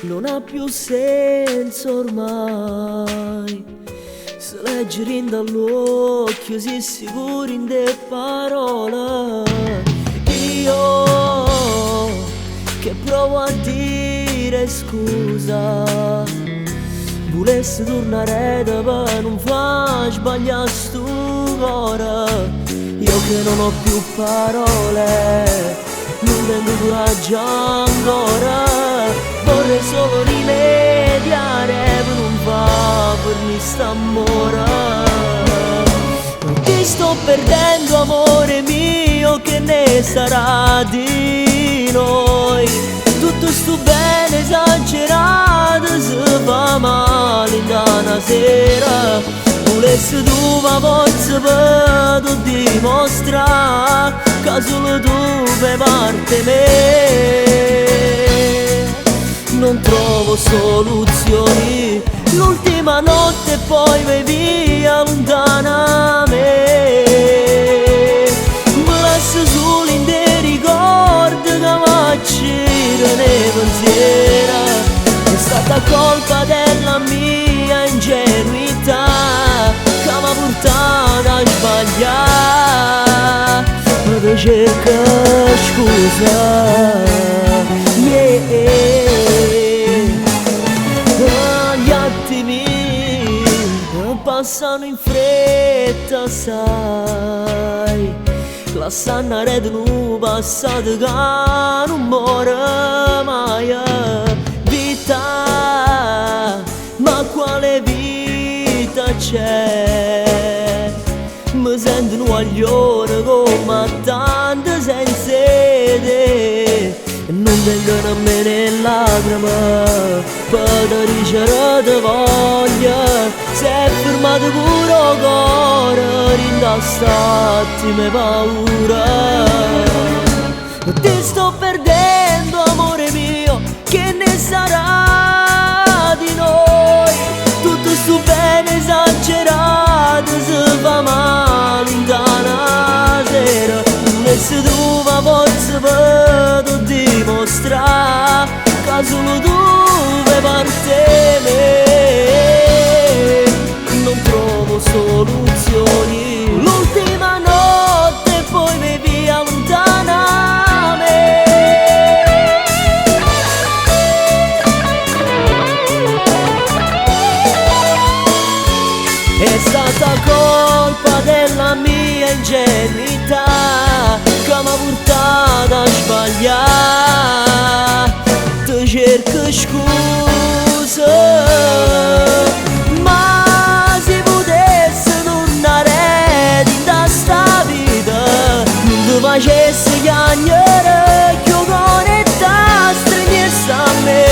non ha più senso ormai. Se leggi dall'occhio si sicuri in te parole. Io che provo a dire scusa, volessi tornare da per non far sbagliare sto cuore. Io che non ho più parole, non tengo coraggio ancora. Vorrei solo rimediare per non far per me st'amore. Ti sto perdendo amore mio, che ne sarà di noi? Tutto sto bene esagerato si fa male in una sera. Volessi tu ma forza per tu dimostrare che solo tu fai parte me. Non trovo soluzioni, l'ultima notte e poi vai via lontana a me. Mi lascio solo in dei ricordi che m'acciro nei pensieri. È stata colpa della mia ingenuità che m'ha portato a sbagliare. Ma ti cerco scusa, gli attimi passano in fretta, sai, la sanna rete non passato che non muore mai. Vita, ma quale vita c'è? Mi sento un guaglione come tante senza te. Non vengono a me le lacrime per dicere di voglia. Se è fermato pure cuore, rindastati me paura. Ti sto perdendo amore mio, che ne sarà di noi? Tutto sto bene esagerato si fa male in una sera. E si trova forza per tu dimostrare che solo tu fai parte me. Non trovo soluzioni, l'ultima notte e poi vai via lontana a me. È stata colpa della mia ingenuità che m'ha portato a sbagliare. Ti cerco scusa, ma se potessi tornare in sta vita, non ti facessi chiagnere che cuore ti stringesse a me.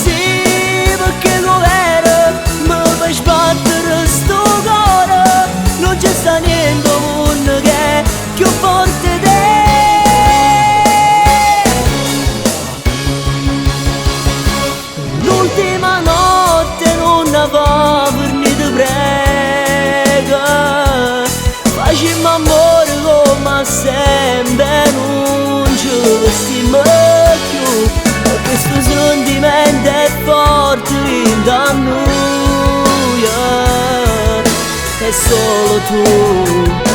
Sì, perché l'overe mi fai sbattere sto cuore. Non c'è sta niente mondo che è più forte di te. L'ultima notte non ne fa per niente, prego. Facciamo amore come sempre, non ci vestiamo più. Questo sentimento è forte da noi, è solo tu.